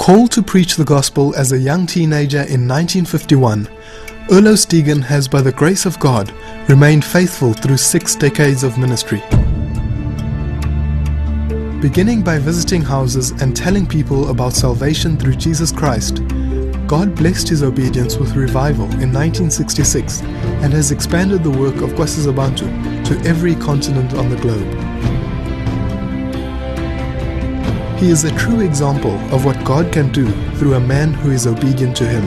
Called to preach the gospel as a young teenager in 1951, Erlo Stegen has, by the grace of God, remained faithful through 6 decades of ministry. Beginning by visiting houses and telling people about salvation through Jesus Christ, God blessed his obedience with revival in 1966 and has expanded the work of KwaZulu to every continent on the globe. He is a true example of what God can do through a man who is obedient to him.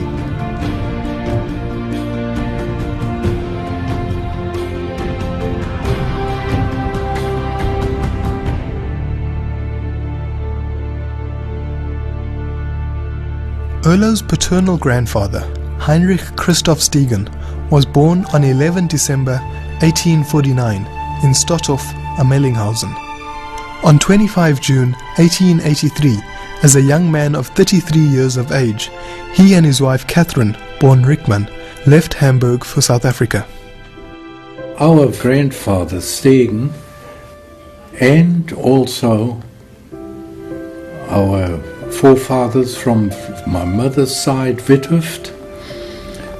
Erlo's paternal grandfather, Heinrich Christoph Stegen, was born on 11 December 1849 in Stothof, Amellinghausen. On 25 June 1883, as a young man of 33 years of age, he and his wife Catherine, born Rickman, left Hamburg for South Africa. Our grandfather Stegen and also our forefathers from my mother's side, Withoft,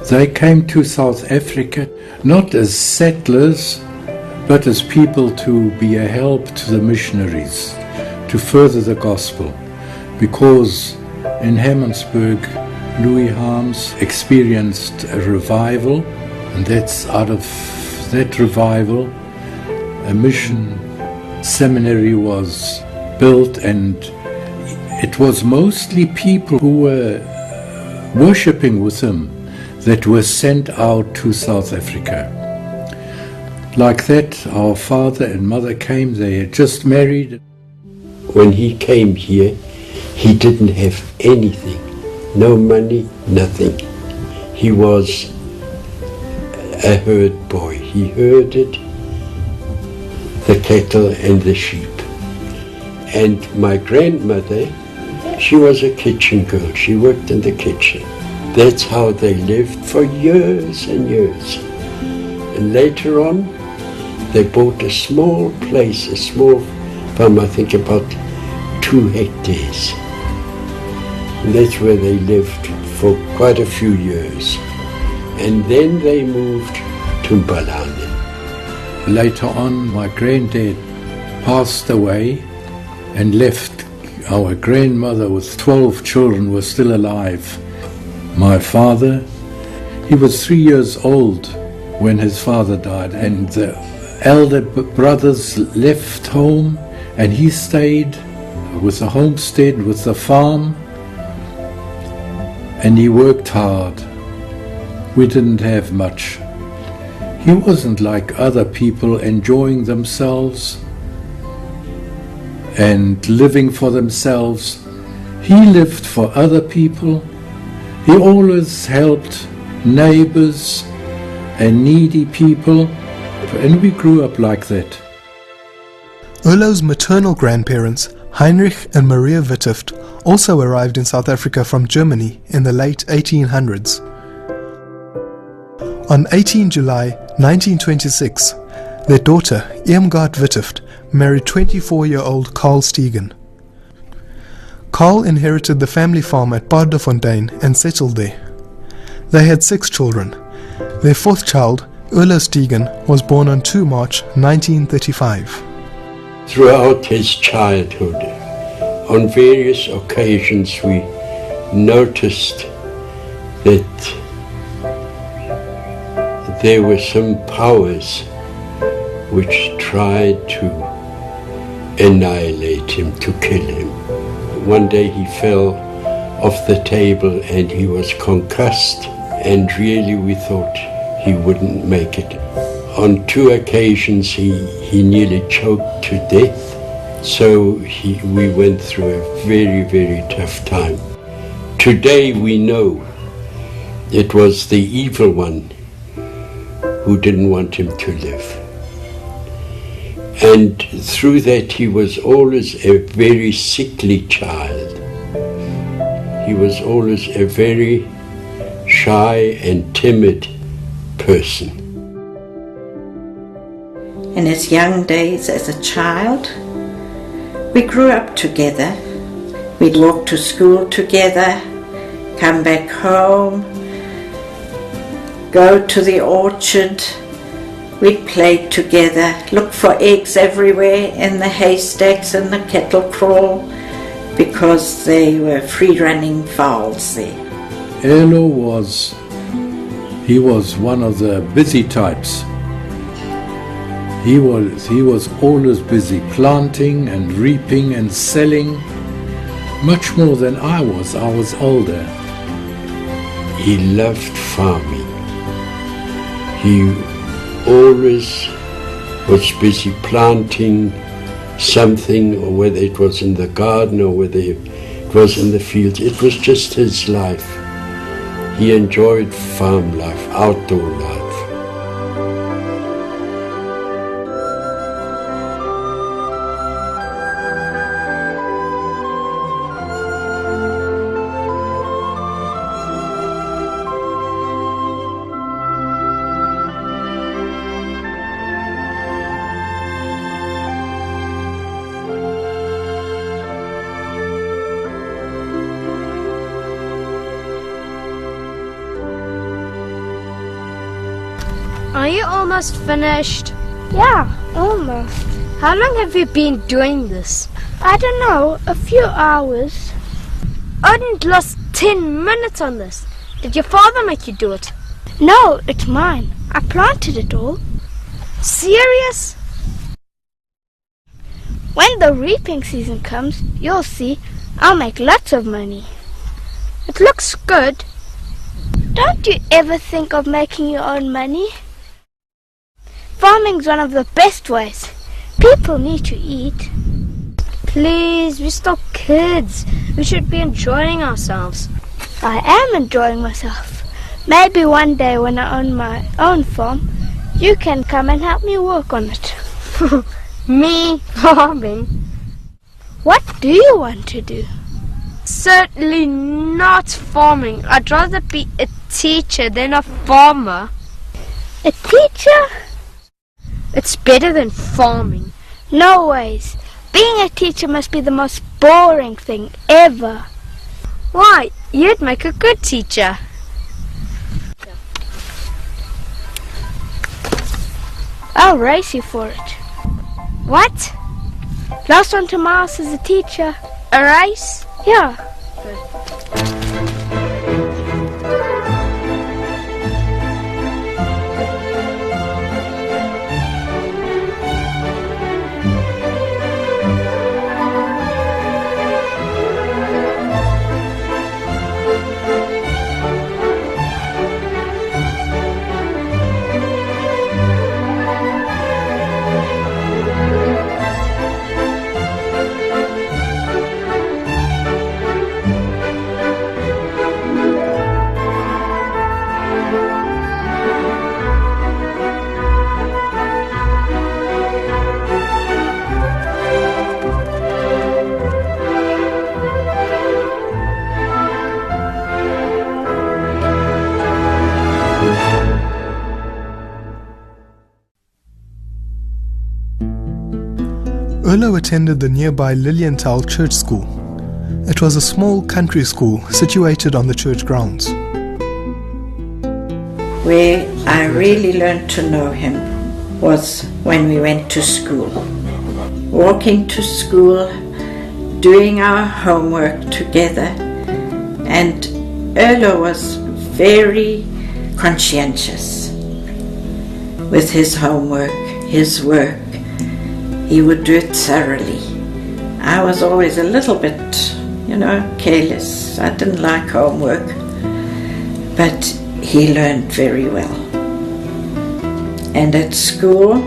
they came to South Africa not as settlers but as people to be a help to the missionaries, to further the gospel, because in Hammansburg Louis Harms experienced a revival, and that's out of that revival a mission seminary was built, and it was mostly people who were worshipping with him that were sent out to South Africa. Like that, our father and mother came, they had just married. When he came here, he didn't have anything, no money, nothing. He was a herd boy. He herded the cattle and the sheep. And my grandmother, she was a kitchen girl. She worked in the kitchen. That's how they lived for years and years. And later on, they bought a small place, a small farm, I think about 2 hectares. And that's where they lived for quite a few years. And then they moved to Mbalane. Later on, my granddad passed away and left. Our grandmother with 12 children was still alive. My father, he was 3 years old when his father died, and the elder brothers left home and he stayed with the homestead, with the farm, and he worked hard. We didn't have much. He wasn't like other people enjoying themselves and living for themselves. He lived for other people. He always helped neighbors and needy people, and we grew up like that. Erlo's maternal grandparents, Heinrich and Maria Withoft, also arrived in South Africa from Germany in the late 1800s. On 18 July 1926, their daughter, Irmgard Withoft, married 24-year-old Carl Stegen. Carl inherited the family farm at Paardefontein and settled there. They had 6 children. Their 4th child, Erlo Stegen, was born on 2 March 1935. Throughout his childhood, on various occasions we noticed that there were some powers which tried to annihilate him, to kill him. One day he fell off the table and he was concussed, and really we thought he wouldn't make it. On 2 occasions he nearly choked to death, so we went through a very, very tough time. Today we know it was the evil one who didn't want him to live. And through that he was always a very sickly child. He was always a very shy and timid person. In his young days as a child, we grew up together. We'd walk to school together, come back home, go to the orchard. We'd play together, look for eggs everywhere in the haystacks and the cattle kraal, because they were free-running fowls there. Erlo was one of the busy types. He was always busy planting and reaping and selling, much more than I was. I was older. He loved farming. He always was busy planting something, or whether it was in the garden or whether it was in the fields. It was just his life. He enjoyed farm life, outdoor life. Are you almost finished? Yeah, almost. How long have you been doing this? I don't know, a few hours. I only lost 10 minutes on this. Did your father make you do it? No, it's mine. I planted it all. Serious? When the reaping season comes, you'll see, I'll make lots of money. It looks good. Don't you ever think of making your own money? Farming's one of the best ways. People need to eat. Please, we're still kids. We should be enjoying ourselves. I am enjoying myself. Maybe one day when I own my own farm, you can come and help me work on it. Me farming? What do you want to do? Certainly not farming. I'd rather be a teacher than a farmer. A teacher? It's better than farming. No ways. Being a teacher must be the most boring thing ever. Why? You'd make a good teacher. I'll race you for it. What? Last one to Mars is a teacher. A race? Yeah. Erlo attended the nearby Lilienthal Church School. It was a small country school situated on the church grounds. Where I really learned to know him was when we went to school. Walking to school, doing our homework together, and Erlo was very conscientious with his homework, his work. He would do it thoroughly. I was always a little bit, careless. I didn't like homework, but he learned very well. And at school,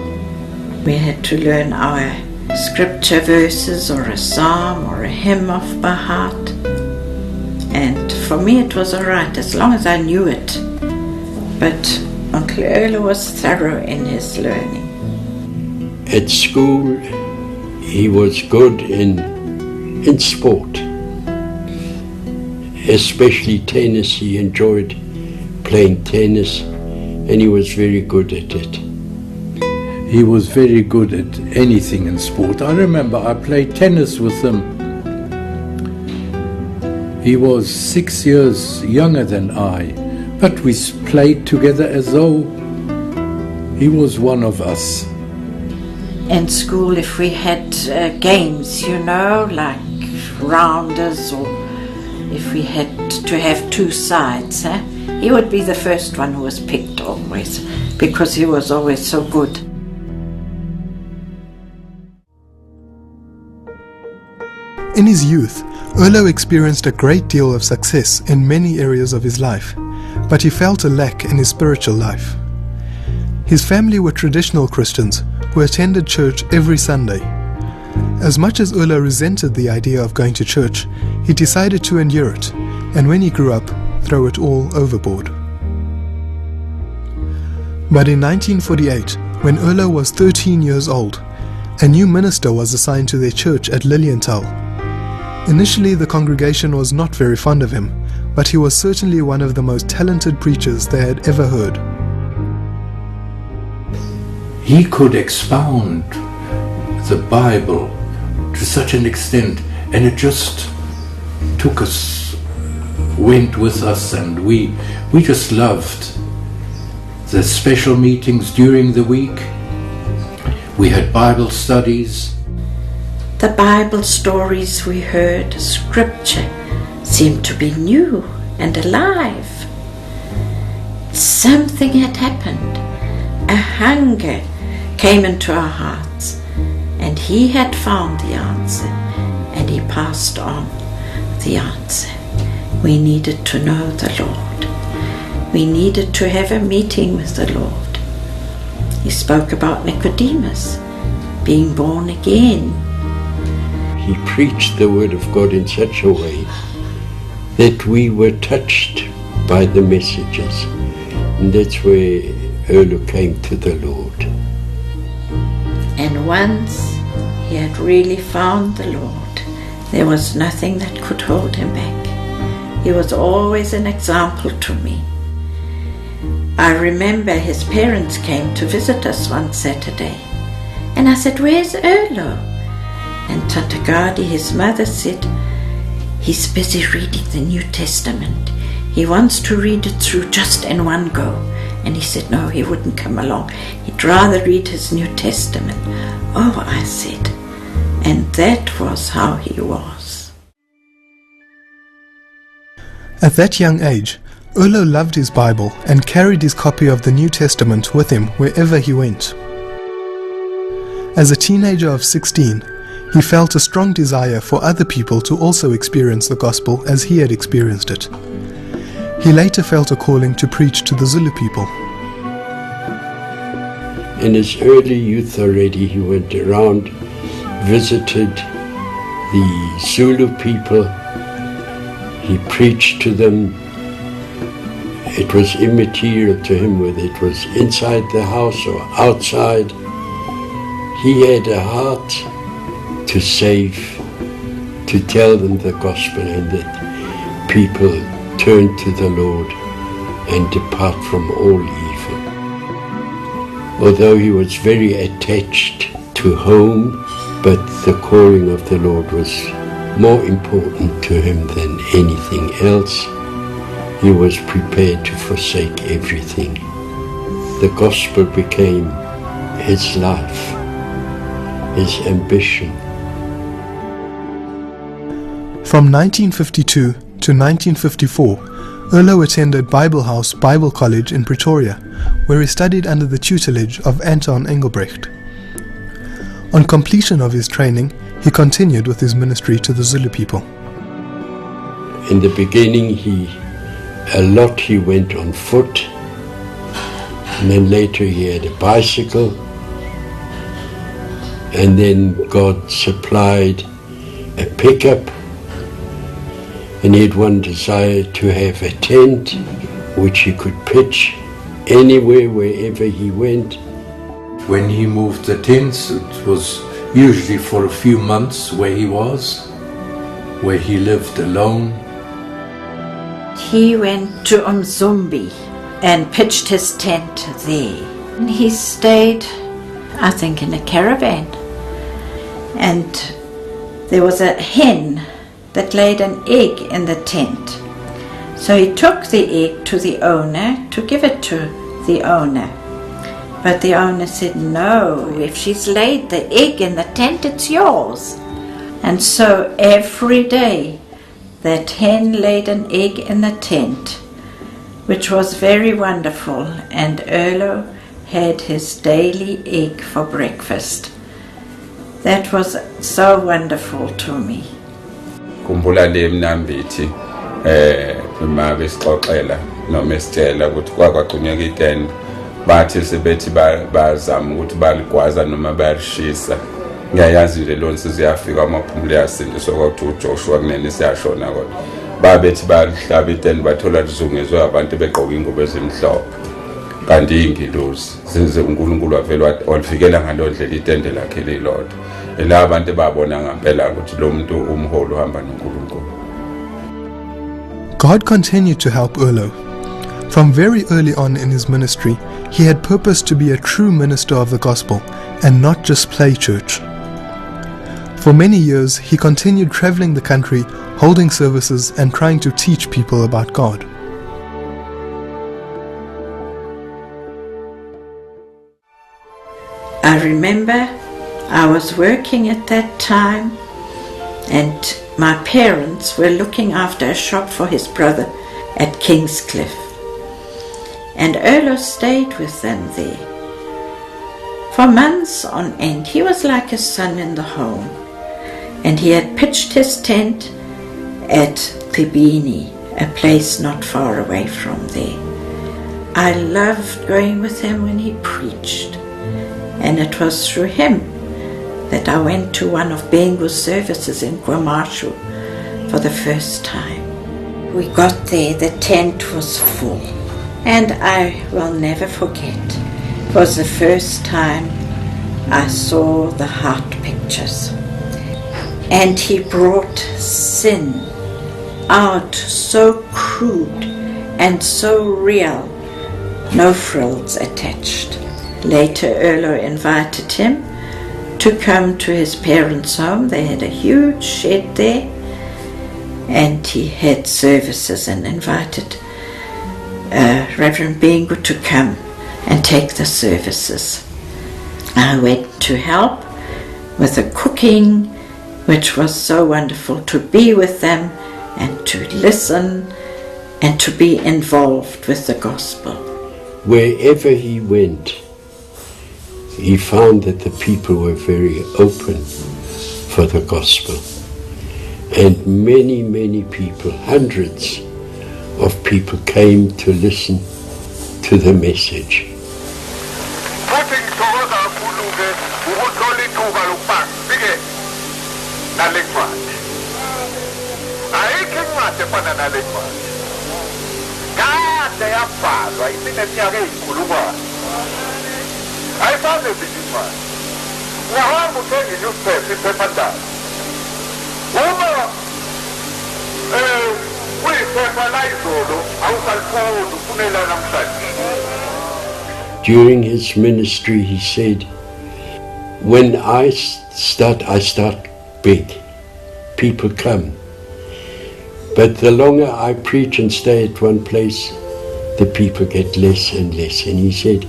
we had to learn our scripture verses or a psalm or a hymn off by heart. And for me it was all right as long as I knew it. But Uncle Erlo was thorough in his learning. At school, he was good in sport, especially tennis. He enjoyed playing tennis, and he was very good at it. He was very good at anything in sport. I remember I played tennis with him He was 6 years younger than I, but we played together as though he was one of us. In school, if we had games, like rounders, or if we had to have two sides, he would be the first one who was picked always, because he was always so good. In his youth, Erlo experienced a great deal of success in many areas of his life, but he felt a lack in his spiritual life. His family were traditional Christians who attended church every Sunday. As much as Erlo resented the idea of going to church, he decided to endure it, and when he grew up, throw it all overboard. But in 1948, when Erlo was 13 years old, a new minister was assigned to their church at Lilienthal. Initially, the congregation was not very fond of him, but he was certainly one of the most talented preachers they had ever heard. He could expound the Bible to such an extent, and it just went with us, and we just loved the special meetings during the week. We had Bible studies. The Bible stories we heard, scripture, seemed to be new and alive. Something had happened. A hunger came into our hearts, and he had found the answer, and he passed on the answer. We needed to know the Lord. We needed to have a meeting with the Lord. He spoke about Nicodemus being born again. He preached the word of God in such a way that we were touched by the messages. And that's where Erlo came to the Lord. And once he had really found the Lord, there was nothing that could hold him back. He was always an example to me. I remember his parents came to visit us one Saturday, and I said, "Where's Erlo?" And Tante Gadi, his mother, said, "He's busy reading the New Testament. He wants to read it through just in one go." And he said, no, he wouldn't come along. He'd rather read his New Testament. Oh, I said, and that was how he was. At that young age, Erlo loved his Bible and carried his copy of the New Testament with him wherever he went. As a teenager of 16, he felt a strong desire for other people to also experience the gospel as he had experienced it. He later felt a calling to preach to the Zulu people. In his early youth already, he went around, visited the Zulu people. He preached to them. It was immaterial to him whether it was inside the house or outside. He had a heart to save, to tell them the gospel, and that people turn to the Lord and depart from all evil. Although he was very attached to home, but the calling of the Lord was more important to him than anything else. He was prepared to forsake everything. The gospel became his life, his ambition. From 1952 to 1954, Erlo attended Bible House Bible College in Pretoria, where he studied under the tutelage of Anton Engelbrecht. On completion of his training, he continued with his ministry to the Zulu people. In the beginning, he went on foot, and then later he had a bicycle, and then God supplied a pickup. And he had one desire to have a tent which he could pitch anywhere, wherever he went. When he moved the tents, it was usually for a few months where he lived alone. He went to Umzumbi and pitched his tent there. And he stayed, I think, in a caravan. And there was a hen that laid an egg in the tent. So he took the egg to the owner to give it to the owner. But the owner said, no, if she's laid the egg in the tent, it's yours. And so every day that hen laid an egg in the tent, which was very wonderful, and Erlo had his daily egg for breakfast. That was so wonderful to me. Kumbula le mnambithi uma besixoxela noma esitshela ukuthi kwaqhunyeka itende bathi sebethi bazama ukuthi baligwaza noma bayarishisa. Ngiyayazi nje lo nsizwe yafika amaphumulo yasindiswa kwathi uJoshua kunene siyashona kodwa babethi balihlaba itende bathola lizungezwe abantu begqoka ingubo ezimhlophe kanti ingilosi size uNkulunkulu wavela walifikela ngalo ndlela itende lakhe lilodwa la abantu babona ngempela ukuthi lo muntu umholi uhamba noNkulunkulu. God continued to help Erlo. From very early on in his ministry, he had purposed to be a true minister of the gospel and not just play church. For many years, he continued traveling the country, holding services and trying to teach people about God. I remember I was working at that time, and my parents were looking after a shop for his brother at Kingscliff. And Erlo stayed with them there. For months on end, he was like a son in the home. And he had pitched his tent at Kibini, a place not far away from there. I loved going with him when he preached. And it was through him that I went to one of Bengu's services in KwaMashu for the first time. We got there, the tent was full. And I will never forget, it was the first time I saw the heart pictures. And he brought sin out so crude and so real, no frills attached. Later Erlo invited him to come to his parents' home. They had a huge shed there, and he had services and invited Reverend Bengu to come and take the services. I went to help with the cooking, which was so wonderful to be with them and to listen and to be involved with the gospel. Wherever he went, he found that the people were very open for the gospel. And many, many people, hundreds of people came to listen to the message. I found a big man. Wahangu tengi newspaper iphephandaba. Uma uyiphepha la izolo awusalifunda ufunela namhlanje. During his ministry, he said, when I start big, people come. But the longer I preach and stay at one place, the people get less and less. And he said,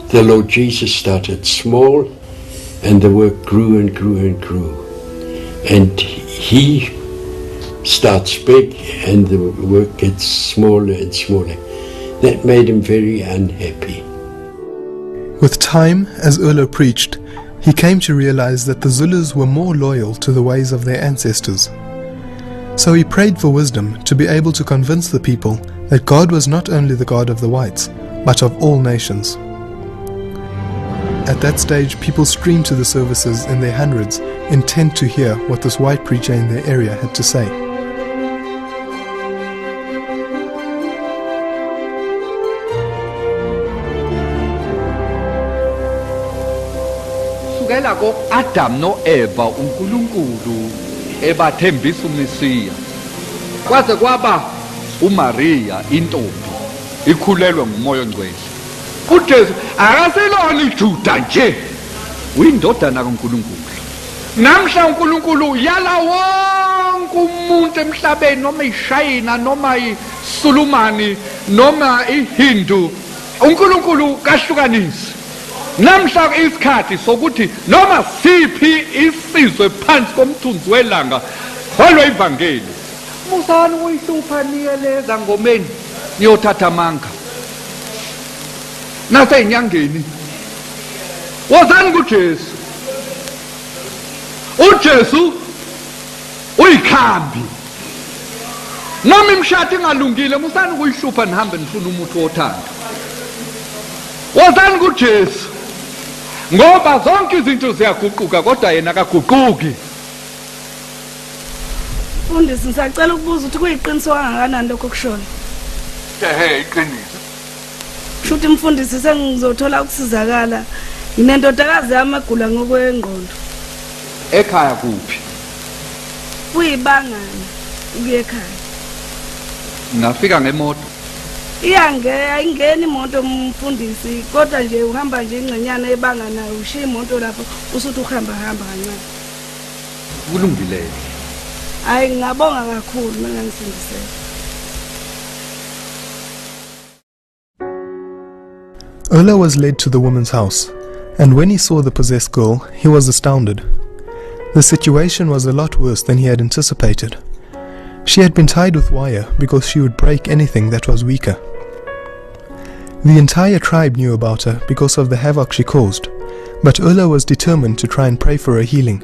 the Lord Jesus started small, and the work grew and grew and grew. And he starts big, and the work gets smaller and smaller. That made him very unhappy. With time, as Erlo preached, he came to realize that the Zulus were more loyal to the ways of their ancestors. So he prayed for wisdom to be able to convince the people that God was not only the God of the whites, but of all nations. At that stage, people streamed to the services in their hundreds, intent to hear what this white preacher in their area had to say. Sukela ko Adam no Eva uNkulunkulu ebathembisa uMesiya. Kwaze kwaba uMaria intombi ikhulelwe nguMoya oNgcwele. uJesu akaselona iJuda nje, uyindodana kaNkulunkulu. Namhla uNkulunkulu yala wonke umuntu emhlabeni noma iShayina noma iSulumani noma iHindu uNkulunkulu kahlukanisi. Namhla isikhathi sokuthi noma siphi isizwe phansi komthunzi welanga holwe ivangeli. Musani uyihlupha niyeleza ngomeni niyothatha amanga. Nasenyangeni. Wozani kuJesu. uJesu uyikhambi. Noma imshado ingalungile musani ukuyihlupha nihambe nifuna umuntu othanda. Wozani kuJesu. Ngoba zonke izinto ziyaguquka kodwa yena akaguquki. Mfundisi ngisacela ukubuza ukuthi kuyiqiniso kangakanani lokho kushona. Iqiniso. Shuthi mfundisi sengizothola ukusizakala. Nginendodakazi yamagula ngokwengqondo. Ekhaya kuphi? Kuyibangana ukuye ekhaya. Ngafika ngemoto. Ayingeni imoto mfundisi kodwa nje uhamba nje ingcenyana ebangana ushiya imoto lapho usuthi uhamba kancane. Kulungile. Hayi ngabonga kakhulu mina ngisindisela. Ola was led to the woman's house, and when he saw the possessed girl, he was astounded. The situation was a lot worse than he had anticipated. She had been tied with wire because she would break anything that was weaker. The entire tribe knew about her because of the havoc she caused, but Ola was determined to try and pray for her healing,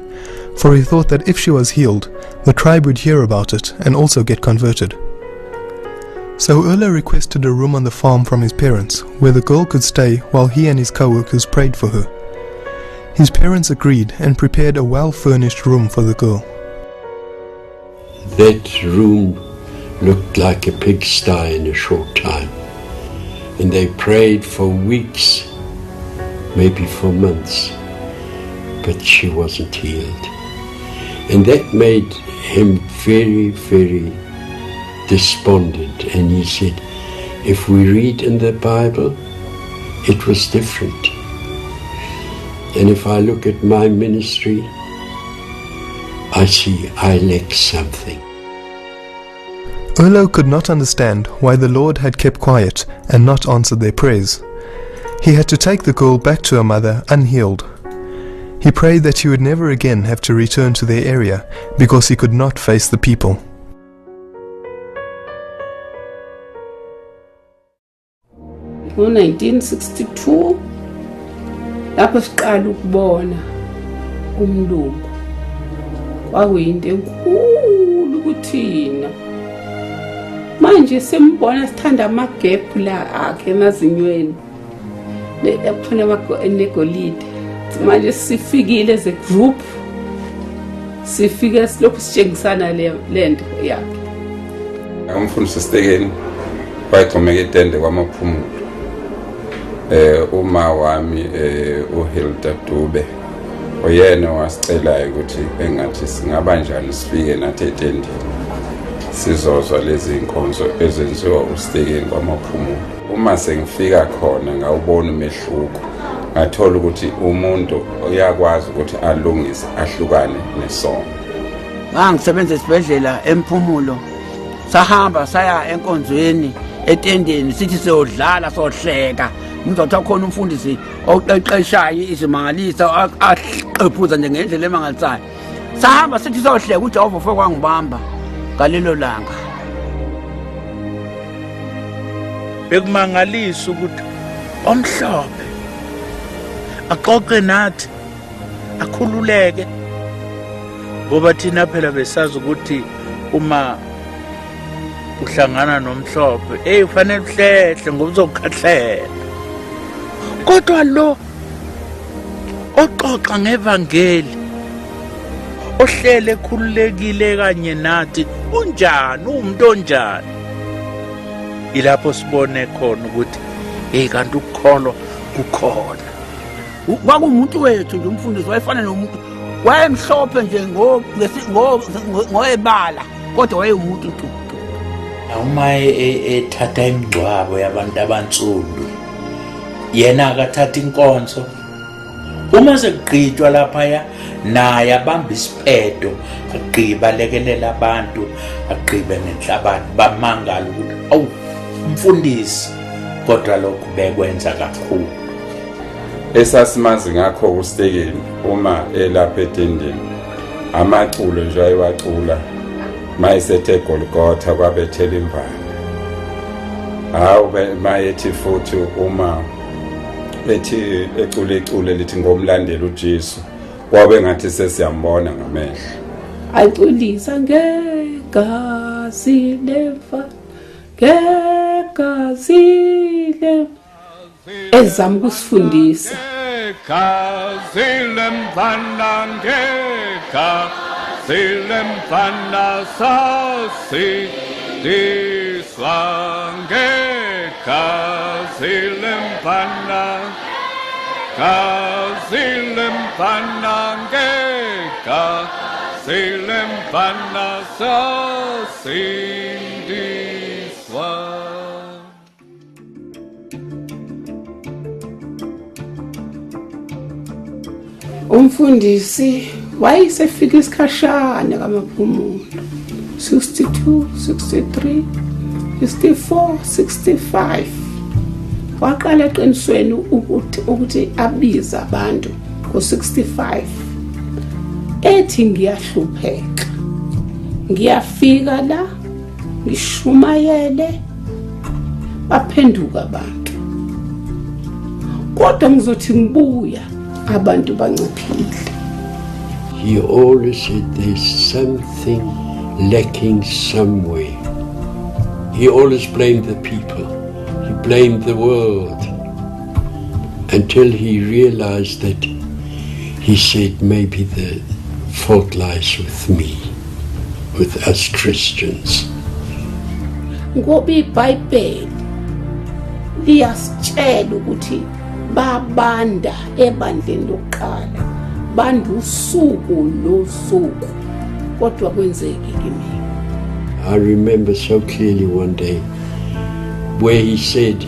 for he thought that if she was healed, the tribe would hear about it and also get converted. So Ola requested a room on the farm from his parents, where the girl could stay while he and his co-workers prayed for her. His parents agreed and prepared a well-furnished room for the girl. That room looked like a pigsty in a short time. And they prayed for weeks, maybe for months, but she wasn't healed. And that made him very, very despondent. And he said, if we read in the Bible, it was different. And if I look at my ministry, I see I lack something. Ola could not understand why the Lord had kept quiet and not answered their prayers. He had to take the girl back to her mother unhealed. He prayed that she would never again have to return to their area because he could not face the people. In 1962 lapho siqala ukubona umlungu kwakuyinto enkulu kuthina. Manje sembona sithanda amagephu la akhe emazinyweni lephuna negolide. Manje sifikile as a group sifike silokhu sitshengisana lento yakhe. Umfundisi Stekeni wayexhomeke itende kwamaphumulo. Uma wami uHilda Dube oyena wasicela ukuthi engathi singaba njani sifike nathi etendeni sizozwa lezi inkonzo ezenziwa uStekeni kwamaphumulo. Uma sengifika khona ngawubona umehluko, ngathola ukuthi umuntu uyakwazi ukuthi alungise ahlukane nesono. Ngisebenza esibhedlela eMphumulo, sahamba saya enkonzweni etendeni sithi siyodlala sohleka. Ngizothi khona umfundisi oqeqeshayo izimangalisa aqephuza nje ngendlela emangalisayo. Sahamba sithi sohleka uJehova ufike kwangibamba ngalelo langa. Bekumangalisa ukuthi omhlophe aqoqe nathi akhululeke, ngoba thina phela besazi ukuthi uma uhlangana nomhlophe ufanele uhlehle ngoba uzokhahlela. Kodwa lo oxoxa ngevangeli ohlele ekhululekile kanye nathi unjani, umuntu onjani, ilapho sibone khona ukuthi kanti ukukholwa kukhona. Kwakumuntu wethu nje umfundisi wayefana nomuntu, wayemhlophe nje ngoebala kodwa wayeumuntu tu. Uma ethatha ingcwabo yabantu abansundu, yena akathatha inkonzo, uma sekugqitshwa lapha naye abamba isiphedo agqiba lekelela abantu agqibe nenhlabathi bamangala ukuthi awu umfundisi kodwa lokhu bekwenza kakhulu. Esasimazi ngakho uStekeni uma elapha etendeni amaculo nje ayewacula mayesethe eGolgotha kwabethela imvana. Hawu mayethi futhi uma bethi ecule lithi ngomlandela uJesu kwabe ngathi sesiyambona ngamehlo. Aculisa ngegazi lefa ngegazi le ezama ukusifundisa ngegazi lemfana ngegazi lemfana sasidiswa ngegazi lemfana gazi lemfana ngegazi lemfana sasindiswa. Umfundisi wayesefika isikhashana kamaphumulo 62, 63, 64, 65. Waqala eqinisweni ukuthi abiza abantu ngo65. Ethi ngiyahlupheka. Ngiyafika la ngishumayele baphenduka abantu. Kodwa ngizothi ngibuya abantu banciphile. He always said there's something lacking somewhere. He always blamed the people. He blamed the world until he realized that he said maybe the fault lies with me, with us Christians. Ngoba iBhayibheli liyasitshela ukuthi babanda ebandleni lokuqala banda usuku losuku kodwa kwenzeke kimi. I remember so clearly one day where he said,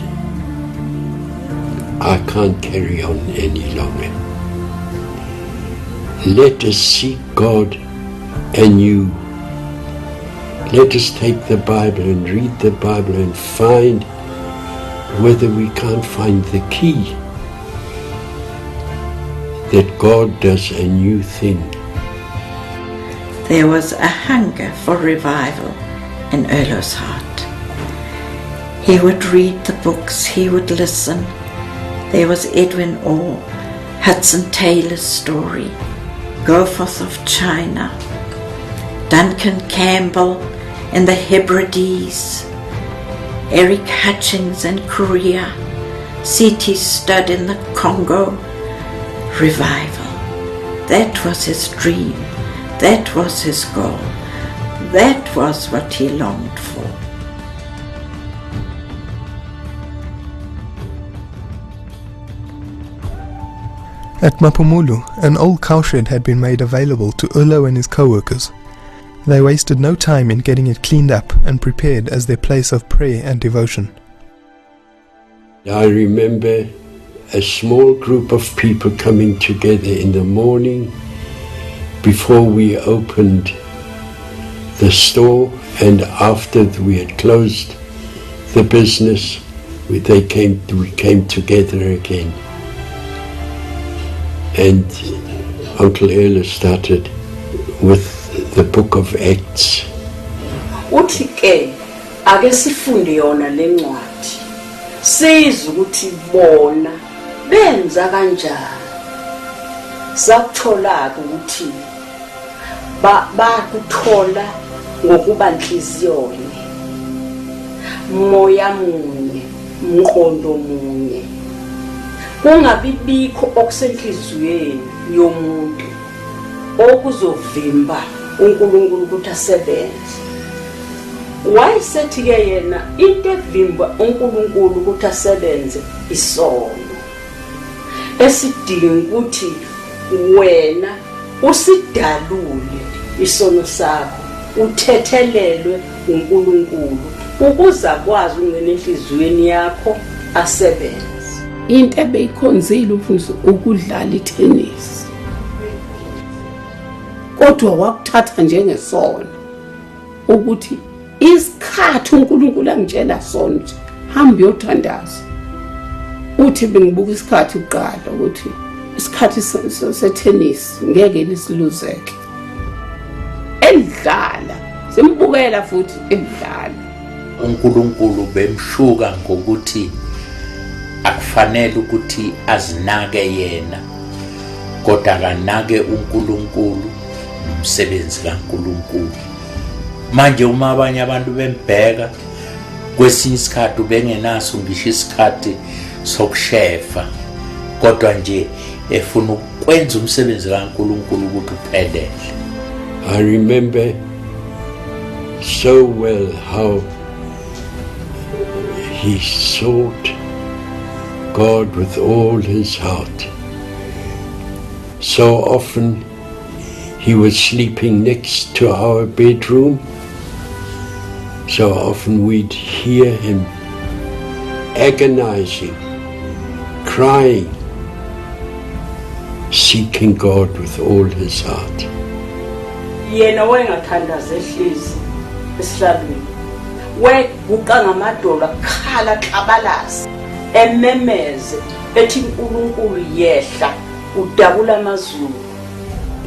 I can't carry on any longer. Let us seek God anew. Let us take the Bible and read the Bible and find whether we can't find the key that God does a new thing. There was a hunger for revival in Erlo's heart. He would read the books, he would listen. There was Edwin Orr, Hudson Taylor's story, Goforth of China, Duncan Campbell and the Hebrides, Eric Hutchings in Korea, C.T. Studd in the Congo. Revival. That was his dream. That was his goal. That was what he longed for. At Mapumulu, an old cowshed had been made available to Erlo and his co-workers. They wasted no time in getting it cleaned up and prepared as their place of prayer and devotion. I remember a small group of people coming together in the morning before we opened the store, and after we had closed the business, we came together again. And Uncle Erlo started with the book of Acts. Uthi ke ake sifunde yona lencwadi. Sizwe ukuthi bona benza kanjani. Sakuthola ukuthi bakuthola ngokuba inhliziyonye. Moya munye, umqondo munye. Kungabibikho okusenhliziyweni yomuntu okuzovimba uNkulunkulu ukuthi asebenze. Wayesethi ke yena into evimba uNkulunkulu ukuthi asebenze isono. Esidinga ukuthi wena usidalule isono sakho, uthethelelwe uNkulunkulu ukuze akwazi ungena enhliziyweni yakho asebenze. into ebeyikhonzile umfundisi ukudlala itennis, kodwa wakuthatha njengesono ukuthi isikhathi uNkulunkulu angitshela sona ukuthi hamba uyothandaza. Uthi bengibuka isikhathi uqala ukuthi isikhathi setennis ngeke lisiluzeke, edlala simbukela futhi edlala. uNkulunkulu bemshuka ngokuthi akufanele ukuthi azinake yena, kodwa kanake uNkulunkulu nomsebenzi kaNkulunkulu. Manje uma abanye abantu bembheka kwesinye isikhathi bengenaso ngisho isikhathi sokushefa, kodwa nje efuna ukwenza umsebenzi kaNkulunkulu ukuthi uphelele. I remember so well how he sought God with all his heart. So often he was sleeping next to our bedroom. So often we'd hear him agonizing, crying, seeking God with all his heart. Yena wayengathandaza ehlezi esihlabeni, weguqa ngamadolo akhala xabalasa, ememeze ethi uNkulunkulu yehla udabula amazulu.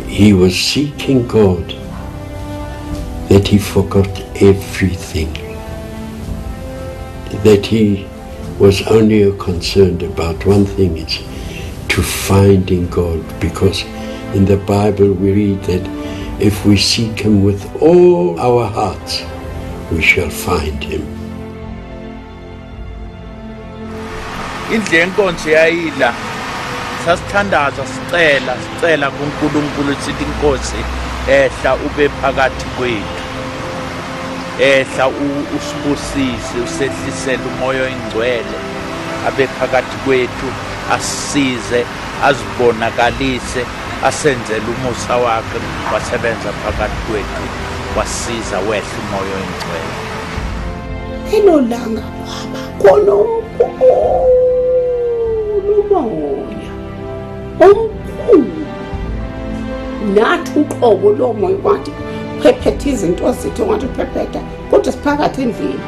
He was seeking God that he forgot everything, that he was only concerned about one thing, it's to finding God, because in the Bible we read that if we seek him with all our hearts, we shall find him. Indle yenkonzo yayila sasithandaza sicela kuNkulunkulu sithi inkosi ehla ube phakathi kwethu, ehla usibusise usehlisele umoya oyingcwele abe phakathi kwethu, asize azibonakalise, asenzele umusa wakhe, wasebenza phakathi kwethu, wasiza wehla umoya oyingcwele. Lelo langa kwaba khona umoya omkhulu, nathi uqobo lomoya kwathi phephetha izinto zethu ngathi phephetha, kodwa siphakathi endlini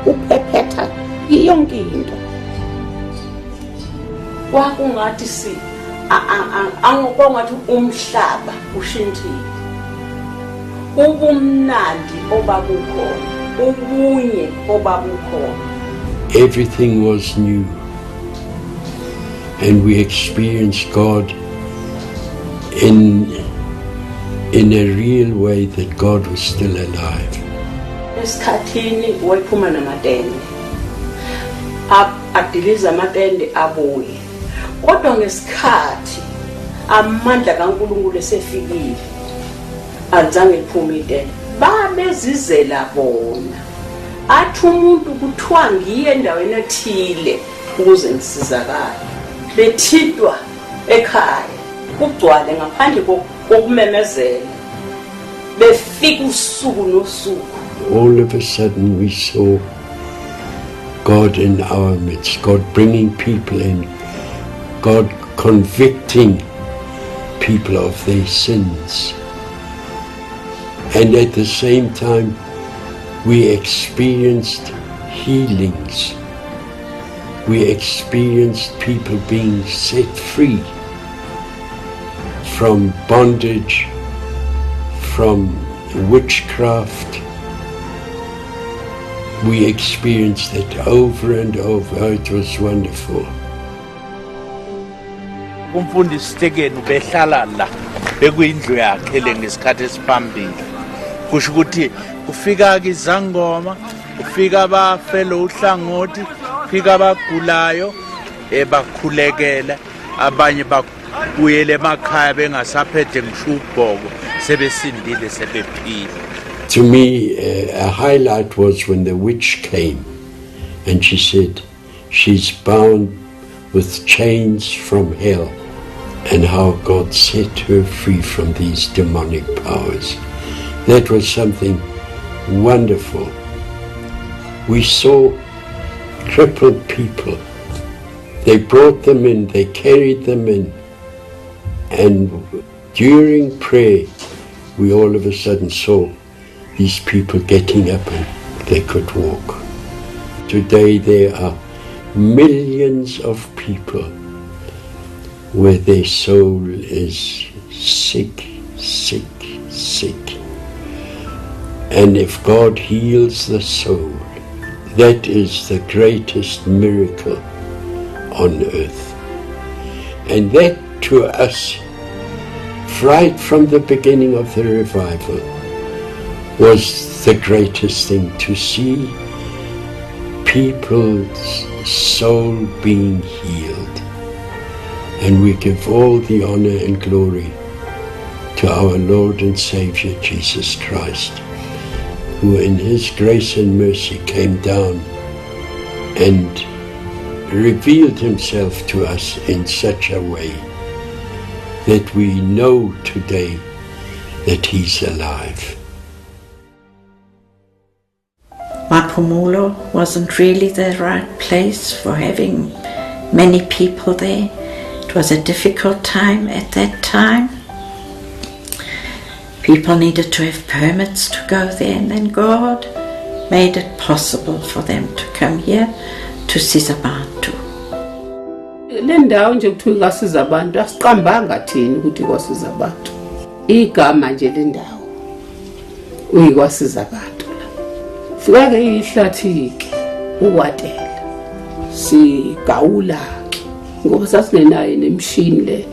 uphephetha yonke into. Kwakungathi si angokongathi umhlaba ushintshile, ubumnandi obabukhona, ubunye obabukhona. Everything was new, and we experienced God in a real way, that God was still alive. Esikhathini wayephuma namatende, adiliza amatende abuye, kodwa ngesikhathi amandla kaNkulunkulu esefikile azange iphume itende, babezizela bona athi umuntu kuthiwa ngiye endaweni ethile ukuze ngisizakale, bethidwa ekhaya kugcwale ngaphandle kokumemezela, befika usuku nosuku. All of a sudden we saw God in our midst, God bringing people in, God convicting people of their sins. And at the same time, we experienced healings. We experienced people being set free from bondage, from witchcraft. We experienced it over and over. It was wonderful. Umfundisi Stekeni ubehlala la bekuyindlu yakhe le ngesikhathi esiphambili, kusho ukuthi kufika izangoma, kufika abafelo uhlangothi, kufika abagulayo bakhulekela, abanye bakuyele emakhaya bengasaphethe ngisho ubhoko, sebesindile sebephila. To me, a highlight was when the witch came and she said she's bound with chains from hell, and how God set her free from these demonic powers. That was something wonderful. We saw crippled people. They brought them in, they carried them in, and during prayer, we all of a sudden saw these people getting up and they could walk. Today there are millions of people where their soul is sick, sick, sick. And if God heals the soul, that is the greatest miracle on earth. And that to us, right from the beginning of the revival, was the greatest thing, to see people's soul being healed. And we give all the honor and glory to our Lord and Savior Jesus Christ, who in His grace and mercy came down and revealed Himself to us in such a way that we know today that He's alive. Mapumulo wasn't really the right place for having many people there. It was a difficult time at that time. People needed to have permits to go there, and then God made it possible for them to come here to Sizabantu. Le ndawo nje kuthiwa kaSizabantu asiqambanga thini ukuthi kwaSizabantu. Igama nje le ndawo uyikwaSizabantu. Fika ke ihlathiki uwatela. Sigawula ngoba sasingenayo nemshini le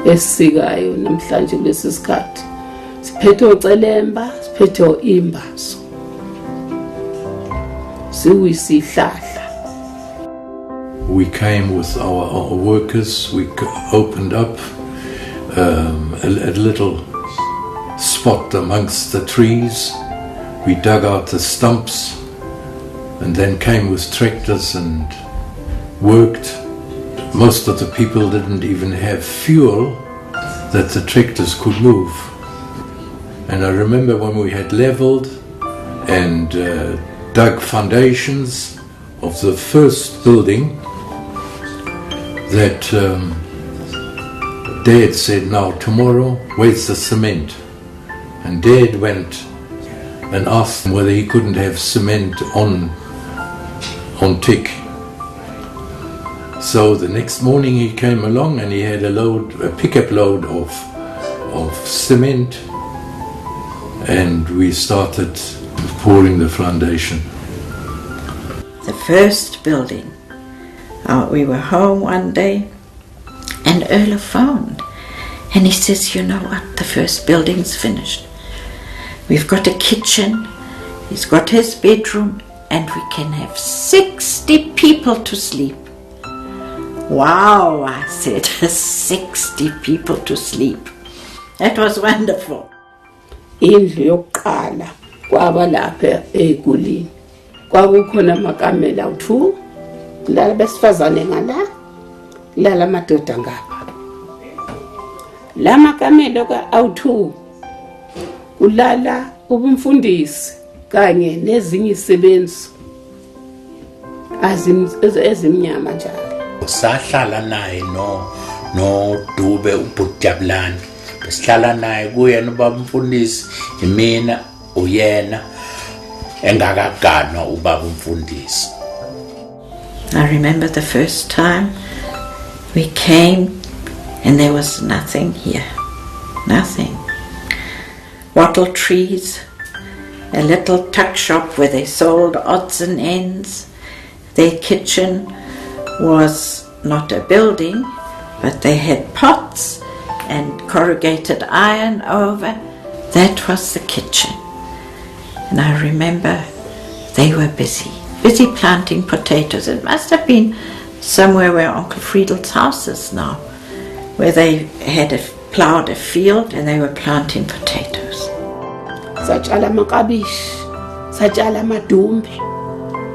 esikayo namhlanje kulesi sikhathi. Siphethe ucelemba, siphethe imbazo. Sihlahla. We came with our workers. We opened up a little spot amongst the trees. We dug out the stumps and then came with tractors and worked. Most of the people didn't even have fuel that the tractors could move. And I remember when we had leveled and dug foundations of the first building, that Dad said, now tomorrow, where's the cement? And Dad went and asked him whether he couldn't have cement on tick. So the next morning he came along and he had a pickup load of cement, and we started pouring the foundation. The first building. We were home one day and Earl phoned and he says, you know what, the first building's finished. We've got a kitchen, he's got his bedroom, and we can have 60 people to sleep. Wow, I said, 60 people to sleep. That was wonderful. Indlu yokuqala kwaba lapha eGulini. Kwakukhona amakamela u2, kulala besifazane ngala, kulala amadoda ngapha. La makamela ka-2 kulala ubumfundisi kanye nezinye isebenzi ezimnyama njalo. Sahlala naye no Dube uBudjabulani. Besihlala naye kuyena ubaba umfundisi, imina uyena engakaganwa ubaba umfundisi. I remember the first time we came and there was nothing here. Nothing. Wattle trees, a little tuck shop where they sold odds and ends. Their kitchen was not a building, but they had pots and corrugated iron over. That was the kitchen. And I remember they were busy planting potatoes. It must have been somewhere where Uncle Friedel's house is now, where they had plowed a field and they were planting potatoes. Satshala amakabishi, satshala amadumbe.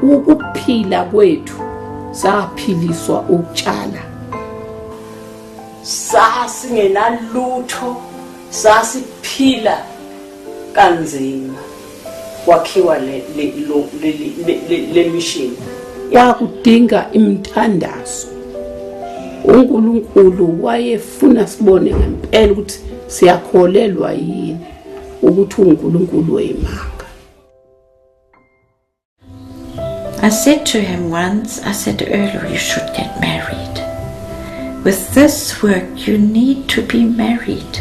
Ukuphila kwethu saphiliswa ukutshala. Sasingenalutho, sasiphila kanzima kwakhiwa le mission. kwakudinga imthandazo. uNkulunkulu wayefuna sibone ngempela ukuthi siyakholelwa yini ukuthi uNkulunkulu weyimanga. I said to him once, I said, Earl, you should get married. With this work, you need to be married.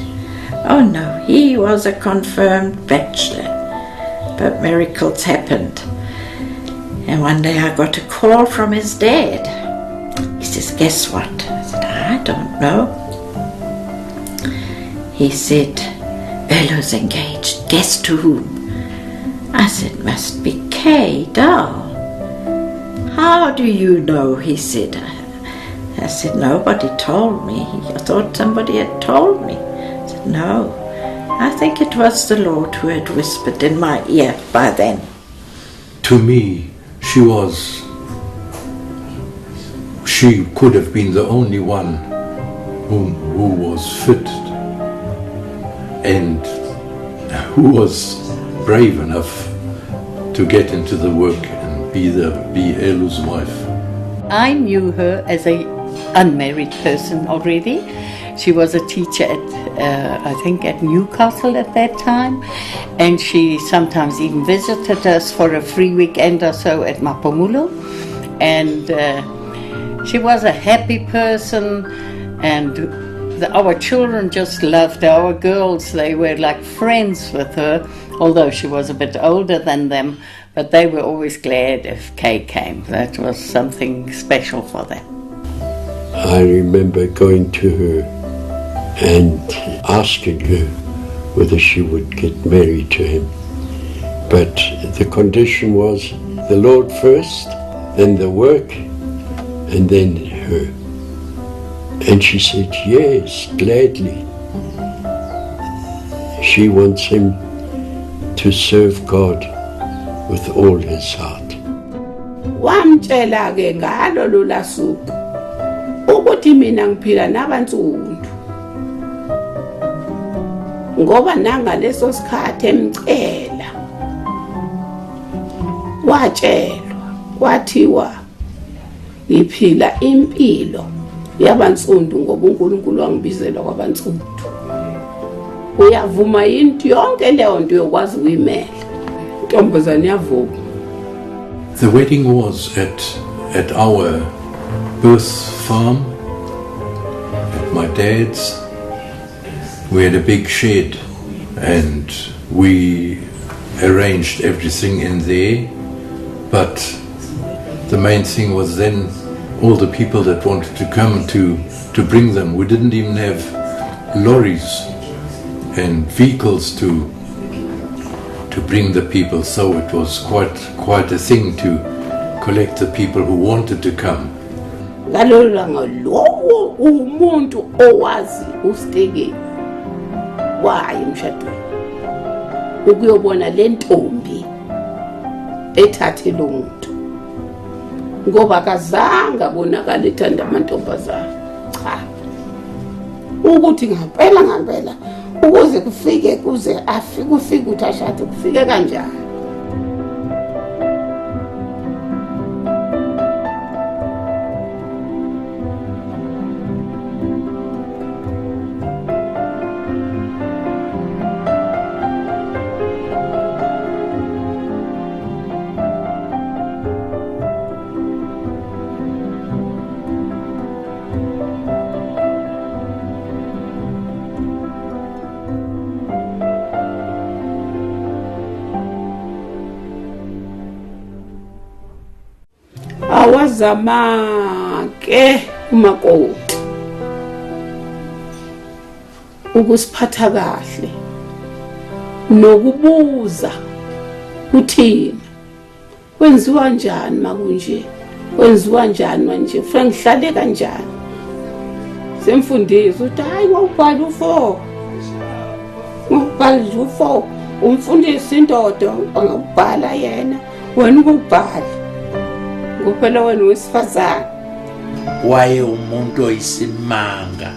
Oh no, he was a confirmed bachelor. But miracles happened. And one day I got a call from his dad. He says, guess what? I said, I don't know. He said, Earl's engaged. Guess to whom? I said, must be Kay Dow. How do you know? He said. I said, nobody told me. I thought somebody had told me. I said, no. I think it was the Lord who had whispered in my ear by then. To me, she could have been the only one who was fit and who was brave enough to get into the work and be Elu's wife. I knew her as an unmarried person already. She was a teacher at, I think, at Newcastle at that time, and she sometimes even visited us for a free weekend or so at Mapomulo. And she was a happy person, and our children just loved her. Our girls, they were like friends with her, although she was a bit older than them, but they were always glad if Kay came. That was something special for them. I remember going to her and asking her whether she would get married to him. But the condition was the Lord first, then the work, and then her. And she said, yes, gladly. She wants him to serve God with all his heart. Wamtshela ke ngalo lola suku ukuthi mina ngiphila nabantsundu ngoba nanga leso sikhathi emcela watshelwa kwathiwa ngiphila impilo yabantsundu ngoba uNkulunkulu wangibizela kwabantsundu. Uyavuma into yonke leyo nto yokwazi uyimela. Ntombazane yavuma. The wedding was at our birth farm, at my dad's. We had a big shed and we arranged everything in there, but the main thing was then all the people that wanted to come to bring them. We didn't even have lorries and vehicles to bring the people, so it was quite a thing to collect the people who wanted to come. Ngalolanga lowo umuntu owazi uStege waye emshadweni ukuyobona le ntombi ethathe lo muntu ngoba kazange abonakala ethanda amantombazana. Cha, ukuthi ngempela ukuze kufike kuze afike ukuthi ashade kufike kanjani. Awazama ke umakoti ukusiphatha kahle nokubuza uthina kwenziwa njani makunje, kwenziwa njani manje, kufanele ngihlale kanjani. Semfundisi uthi hayi ngokubhala u4 ngokubhala u4 umfundisi indoda angakubhala yena wena ukubhala kuphela wena wesifazane. Waye umuntu oyisimanga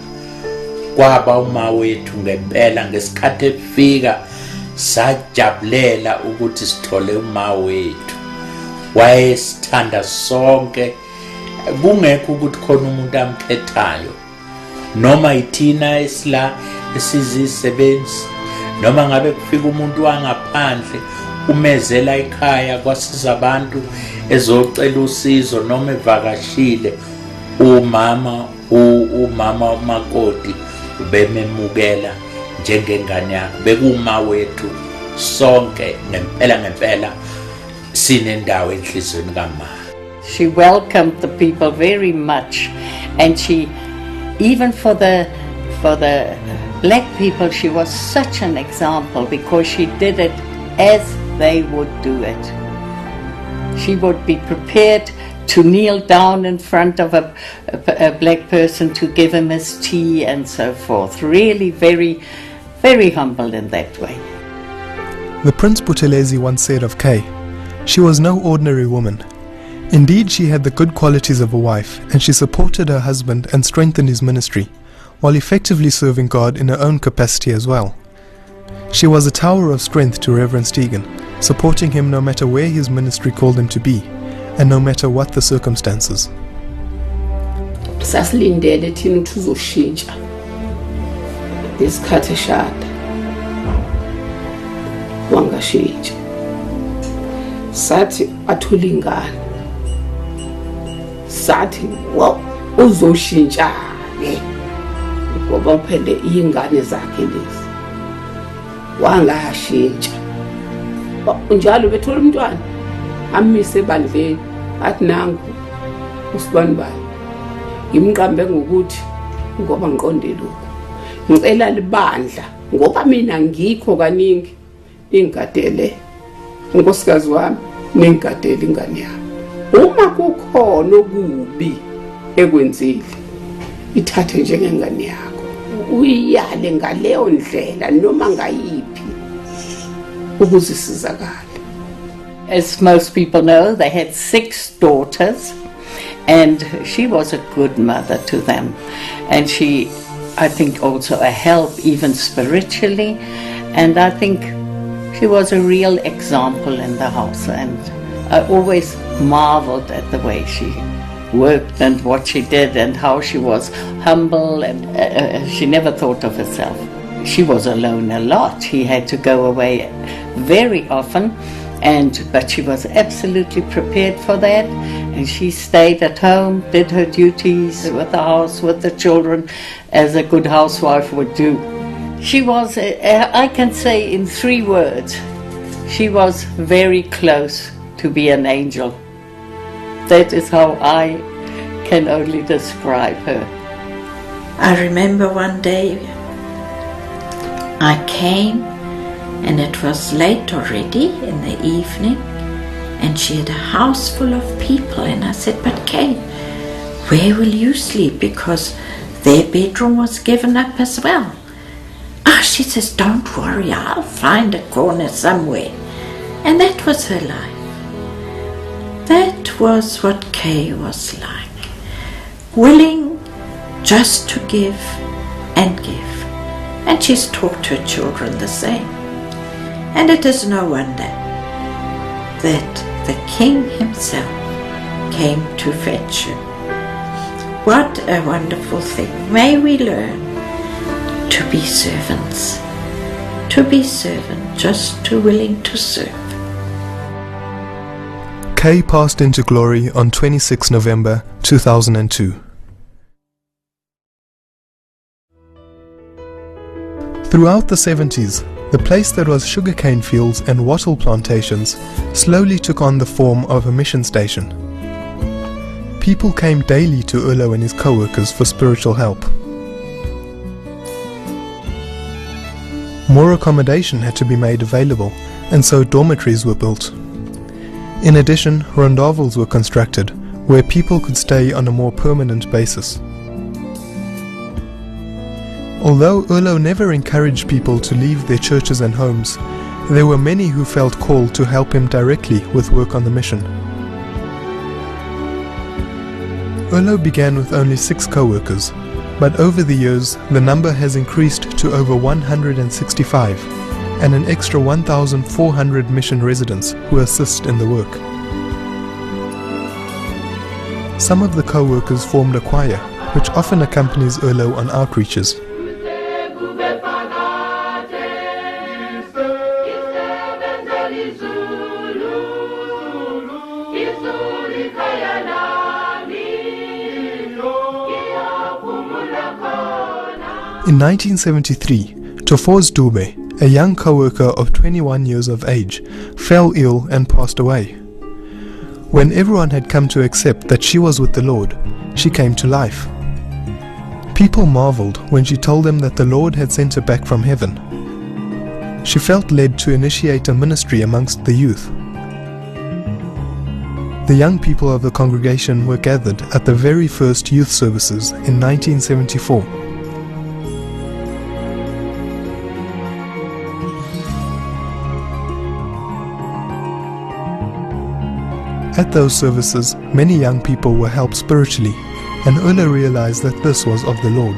kwaba uma wethu ngempela ngesikhathi efika sajabulela ukuthi sithole uma wethu wayesithanda sonke kungekho ukuthi khona umuntu amkhethayo noma ithina esila esizisebenzi noma ngabe kufika umuntu wangaphandle umezela ekhaya kwasiza abantu ezocela usizo noma evakashile umama umakoti ubememukela njengengane yakhe bekuma wethu sonke ngempela sinendawo enhlizweni kaMama. She welcomed the people very much, and she, even for the black people, she was such an example because she did it as they would do it. She would be prepared to kneel down in front of a black person to give him his tea and so forth. Really very, very humble in that way. The Prince Buthelezi once said of Kay, "She was no ordinary woman. Indeed, she had the good qualities of a wife, and she supported her husband and strengthened his ministry, while effectively serving God in her own capacity as well. She was a tower of strength to Reverend Stephen, supporting him no matter where his ministry called him to be, and no matter what the circumstances." Sasilindele thina ukuthi uzoshintsha isikhathi eshada wangashintsha sathi athula ingane sathi wow uzoshintsha-ke ngoba phela iy'ngane zakhe lezi wangashintsha njalo bethola umntwana amise ebandleni athi nangu usibani bani ngimqambe ngokuthi ngoba ngiqonde lokhu ngicela libandla ngoba mina ngikho kaningi ingadele unkosikazi wami ningadele ingane yami uma kukhona okubi ekwenzile ithathe njengengane yakho uyiyale ngaleyo ndlela noma ngayiphi ukuze sizakale. As most people know, they had 6 daughters, and she was a good mother to them, and she, I think, also a help even spiritually, and I think she was a real example in the house, and I always marveled at the way she worked and what she did and how she was humble, and she never thought of herself. She was alone a lot. He had to go away very often, but she was absolutely prepared for that, and she stayed at home, did her duties with the house, with the children, as a good housewife would do. She was, I can say in 3 words, she was very close to be an angel. That is how I can only describe her. I remember one day I came, and it was late already in the evening, and she had a house full of people, and I said, "But Kay, where will you sleep?" Because their bedroom was given up as well. She says, "Don't worry, I'll find a corner somewhere." And that was her life. That was what Kay was like. Willing just to give and give. And she's taught her children the same. And it is no wonder that the King himself came to fetch her. What a wonderful thing. May we learn to be servants. To be servant, just too willing to serve. Kay passed into glory on 26 November 2002. Throughout the 70s, the place that was sugarcane fields and wattle plantations slowly took on the form of a mission station. People came daily to Urlo and his co-workers for spiritual help. More accommodation had to be made available, and so dormitories were built. In addition, rondavels were constructed, where people could stay on a more permanent basis. Although Urlo never encouraged people to leave their churches and homes, there were many who felt called to help him directly with work on the mission. Urlo began with only 6 co-workers, but over the years the number has increased to over 165, and an extra 1,400 mission residents who assist in the work. Some of the co-workers formed a choir, which often accompanies Erlo on outreaches. In 1973, Tofos Dube, a young co-worker of 21 years of age, fell ill and passed away. When everyone had come to accept that she was with the Lord, she came to life. People marveled when she told them that the Lord had sent her back from heaven. She felt led to initiate a ministry amongst the youth. The young people of the congregation were gathered at the very first youth services in 1974. At those services, many young people were helped spiritually, and Erlo realized that this was of the Lord.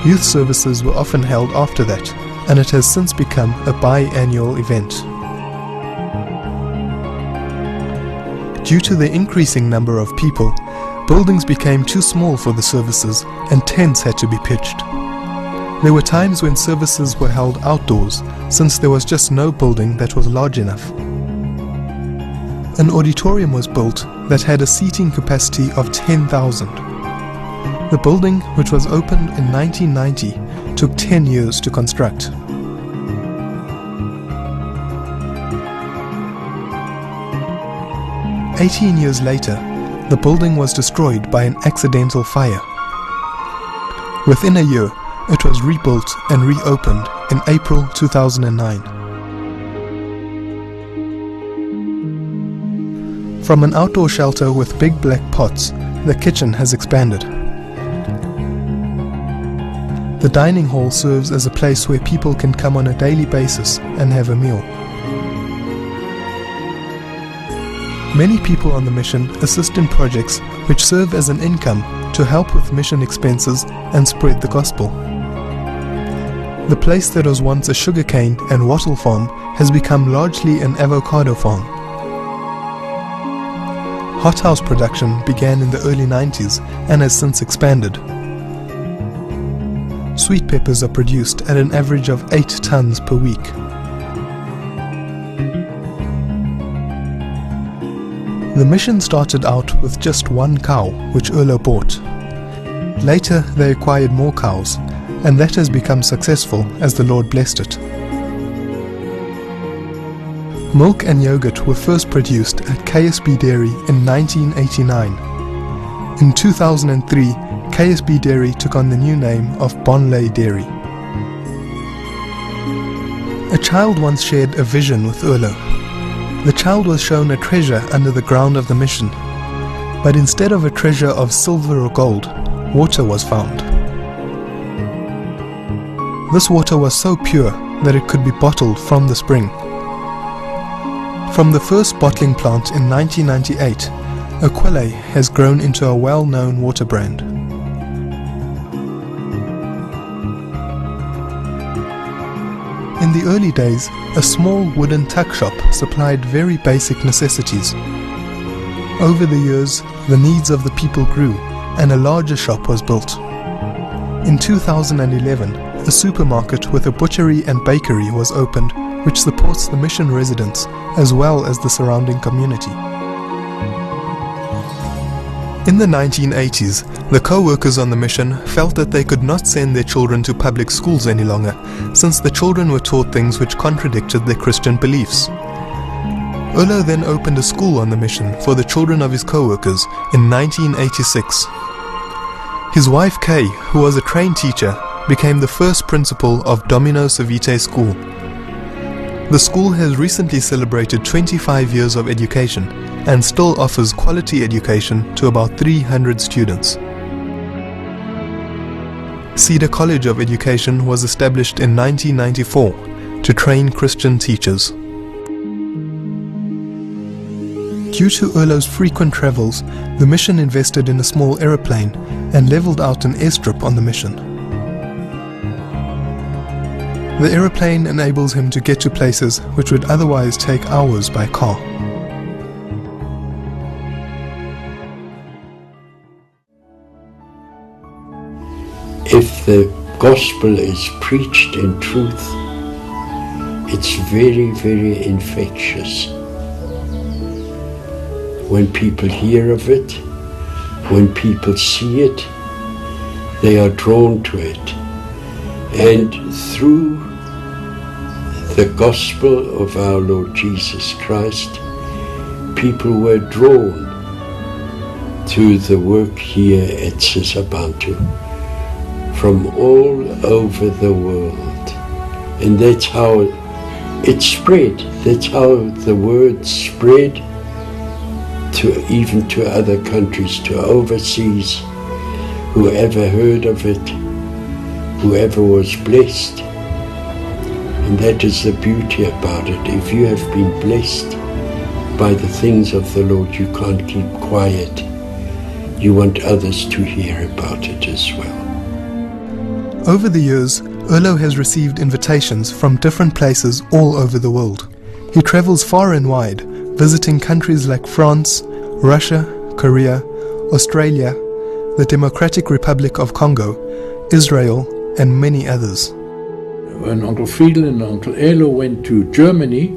Youth services were often held after that, and it has since become a biannual event. Due to the increasing number of people, buildings became too small for the services, and tents had to be pitched. There were times when services were held outdoors, since there was just no building that was large enough. An auditorium was built that had a seating capacity of 10,000. The building, which was opened in 1990, took 10 years to construct. "18 years later, the building was destroyed by an accidental fire. Within a year, it was rebuilt and reopened in April 2009. From an outdoor shelter with big black pots, the kitchen has expanded. The dining hall serves as a place where people can come on a daily basis and have a meal. Many people on the mission assist in projects which serve as an income to help with mission expenses and spread the gospel. The place that was once a sugarcane and wattle farm has become largely an avocado farm. Hothouse production began in the early 90s and has since expanded. Sweet peppers are produced at an average of 8 tons per week. The mission started out with just one cow, which Erlo bought. Later they acquired more cows, and that has become successful as the Lord blessed it. Milk and yogurt were first produced at KSB Dairy in 1989. In 2003, KSB Dairy took on the new name of Bonlay Dairy. A child once shared a vision with Erlo. The child was shown a treasure under the ground of the mission, but instead of a treasure of silver or gold, water was found. This water was so pure that it could be bottled from the spring. From the first bottling plant in 1998, Aquile has grown into a well-known water brand. In the early days, a small wooden tuck shop supplied very basic necessities. Over the years, the needs of the people grew, and a larger shop was built. In 2011, a supermarket with a butchery and bakery was opened, which supports the mission residents as well as the surrounding community. In the 1980s, the co-workers on the mission felt that they could not send their children to public schools any longer, since the children were taught things which contradicted their Christian beliefs. Erlo then opened a school on the mission for the children of his co-workers in 1986. His wife Kay, who was a trained teacher, became the first principal of Domino's Vitae School. The school has recently celebrated 25 years of education and still offers quality education to about 300 students. Cedar College of Education was established in 1994 to train Christian teachers. Due to Erlo's frequent travels, the mission invested in a small aeroplane and leveled out an airstrip on the mission. The aeroplane enables him to get to places which would otherwise take hours by car. if the gospel is preached in truth, it's very, very infectious. When people hear of it, when people see it, they are drawn to it. And through the gospel of our Lord Jesus Christ, people were drawn to the work here at Sisabantu from all over the world. And that's how it spread. That's how the word spread even to other countries, to overseas. Whoever heard of it, whoever was blessed. And that is the beauty about it. If you have been blessed by the things of the Lord, you can't keep quiet. You want others to hear about it as well. Over the years, Erlo has received invitations from different places all over the world. He travels far and wide, visiting countries like France, Russia, Korea, Australia, the Democratic Republic of Congo, Israel, and many others. When Uncle Friedel and Uncle Erlo went to Germany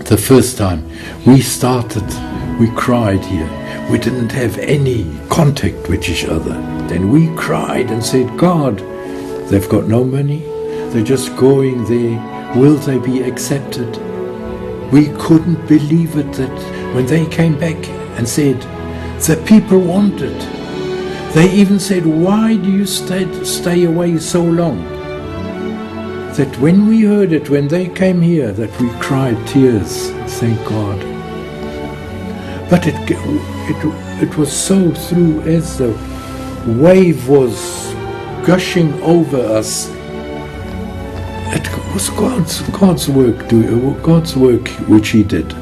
the first time, we cried here. We didn't have any contact with each other. Then we cried and said, God, they've got no money. They're just going there. Will they be accepted? We couldn't believe it that when they came back and said, the people want it. They even said, why do you stay away so long? That when we heard it, when they came here, that we cried tears, thank God. But it was so through as the wave was gushing over us. It was God's work which He did.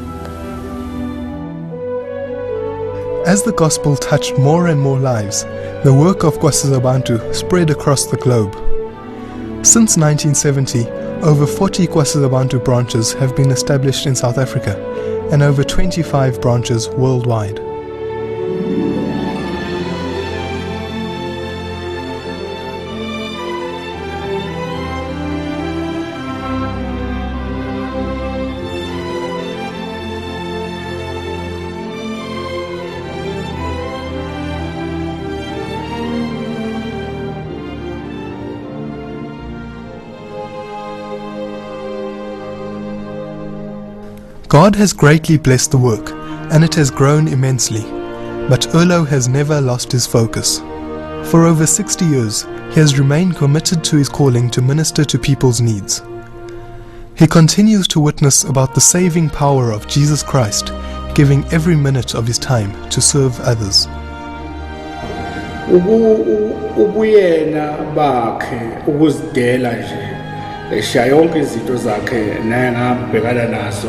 As the gospel touched more and more lives, the work of KwaSizaBantu spread across the globe. Since 1970, over 40 KwaSizaBantu branches have been established in South Africa and over 25 branches worldwide. God has greatly blessed the work, and it has grown immensely, but Erlo has never lost his focus. For over 60 years, he has remained committed to his calling to minister to people's needs. He continues to witness about the saving power of Jesus Christ, giving every minute of his time to serve others. Ubuyena bakhe ukuzidela nje eshiya yonke izinto zakhe naye ngabhekana nazo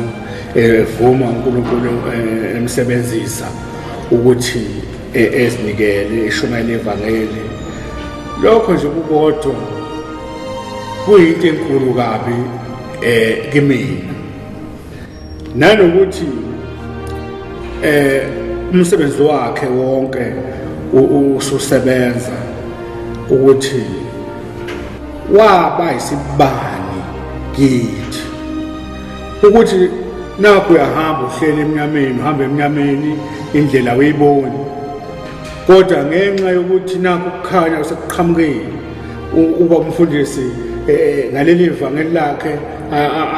evuma uNkulunkulu emsebenzisa ukuthi esinikele eshumayele ivangeli. Lokho nje kukodwa kuyinto enkulu kabi kimina, nanokuthi umsebenzi wakhe wonke ususebenza ukuthi waba isibani kithi ukuthi nakho uyahamba uhlele eminyameni, uhamba eminyameni indlela uyiboni, kodwa ngenxa yokuthi nakho ukukhanya kusekuqhamukile uba umfundisi ngaleli ivangeli lakhe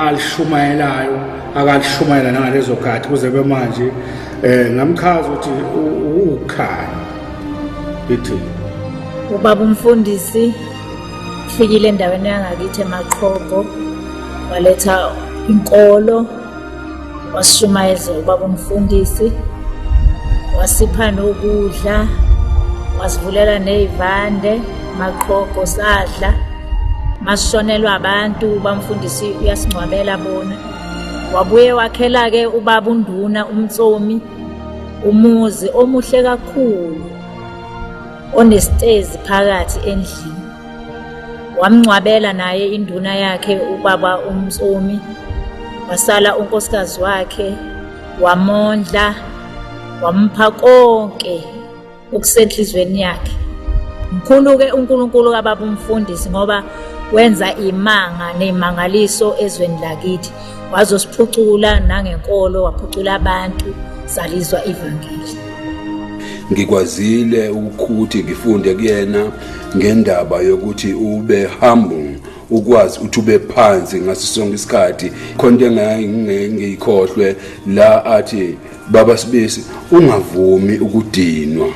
alishumayelayo akalishumayela nangalezo khathi kuze bemanje ngamchaza ukuthi ukhanya bithi ubaba umfundisi ufikile endaweni yangakithi eMaqhogo waletha inkolo wasishumayeza ubaba umfundisi wasipha nokudla wasivulela nezivande Maqhogo sadla masishonelwa abantu bamfundisi uyasingcwabela bona wabuye wakhela ke ubaba uNduna uMtsomi umuzi omuhle kakhulu onestairs phakathi endlini wamngcwabela naye induna yakhe ubaba uMtsomi wasala unkosikazi wakhe wamondla wampha konke okusenhlizweni yakhe mkhulu-ke uNkulunkulu kababa umfundisi ngoba wenza imanga nemangaliso ezweni lakithi, wazosiphucula nangenkolo, waphucula abantu, salizwa ivangeli. Ngikwazile ukuthi ngifunde kuyena ngendaba yokuthi ube humble, ukwazi ukuthi ube phansi ngaso sonke isikhathi. Khonto engiyikhohlwe la athi baba Sibisi, ungavumi ukudinwa,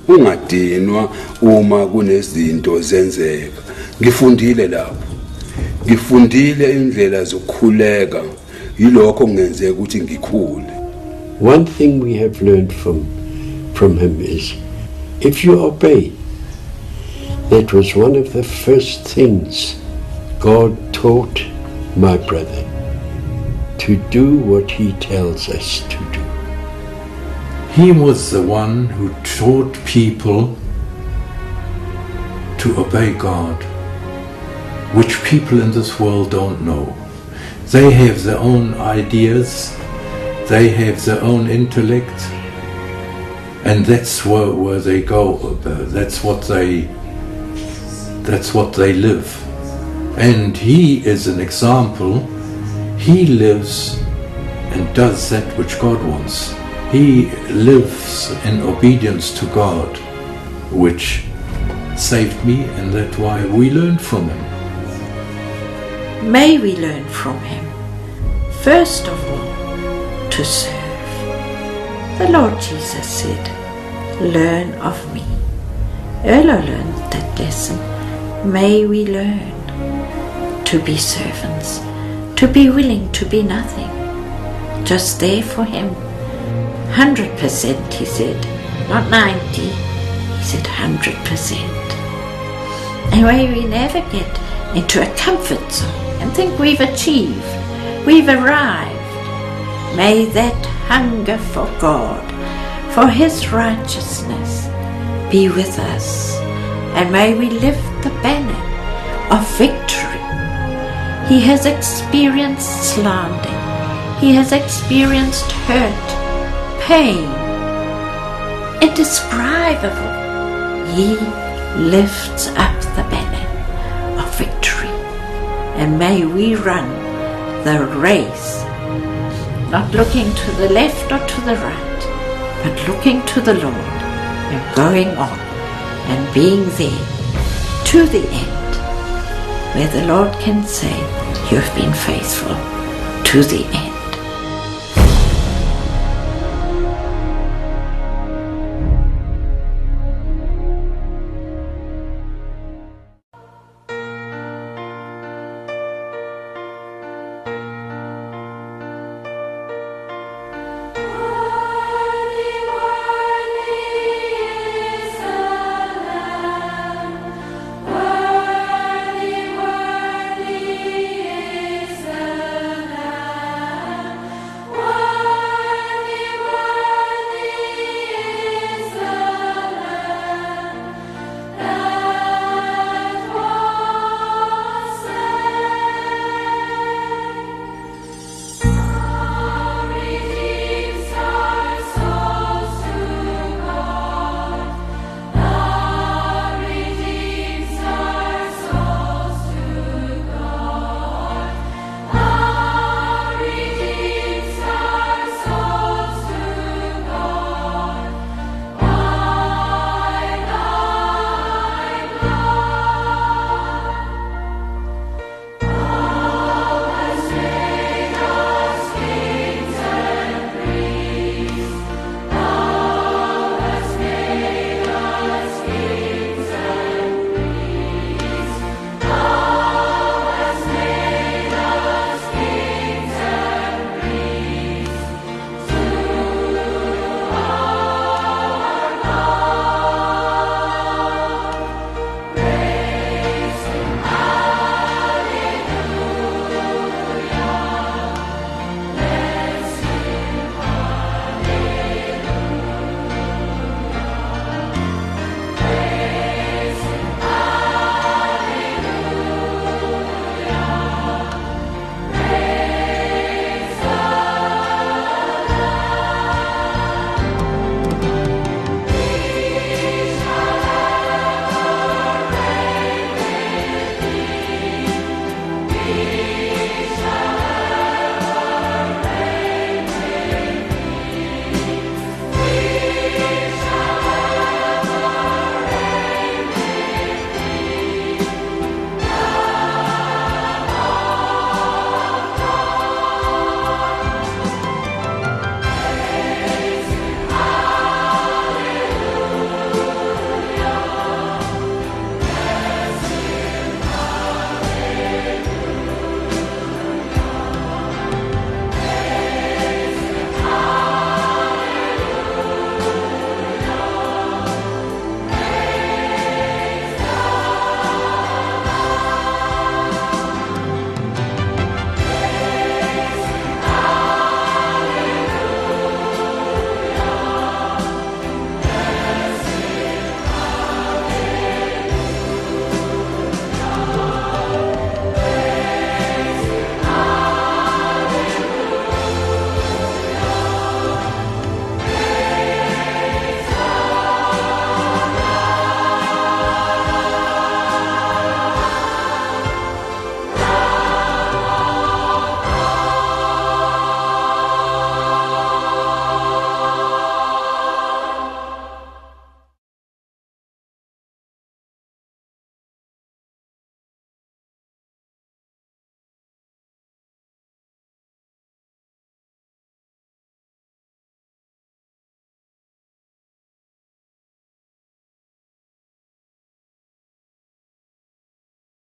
ungadinwa uma kunezinto zenzeka. Ngifundile lapho, ngifundile indlela zokukhuleka, yilokho ngenzeka ukuthi ngikhule. One thing we have learned from him is, if you obey, that was one of the first things God taught my brother, to do what he tells us to do. He was the one who taught people to obey God, which people in this world don't know. They have their own ideas, they have their own intellect, and that's where they go. That's what they live. And he is an example. He lives and does that which God wants. He lives in obedience to God, which saved me, and that's why we learned from him. May we learn from him, first of all, to serve. The Lord Jesus said, "Learn of me." Ella learned that lesson. May we learn to be servants, to be willing to be nothing, just there for him. 100%, he said, not 90, he said 100%. And may we never get into a comfort zone and think we've achieved, we've arrived. May that hunger for God, for his righteousness, be with us, and may we lift the banner of victory. He has experienced slander, he has experienced hurt, pain, indescribable. He lifts up the banner of victory, and may we run the race, not looking to the left or to the right, but looking to the Lord and going on and being there to the end, where the Lord can say, "You've been faithful to the end."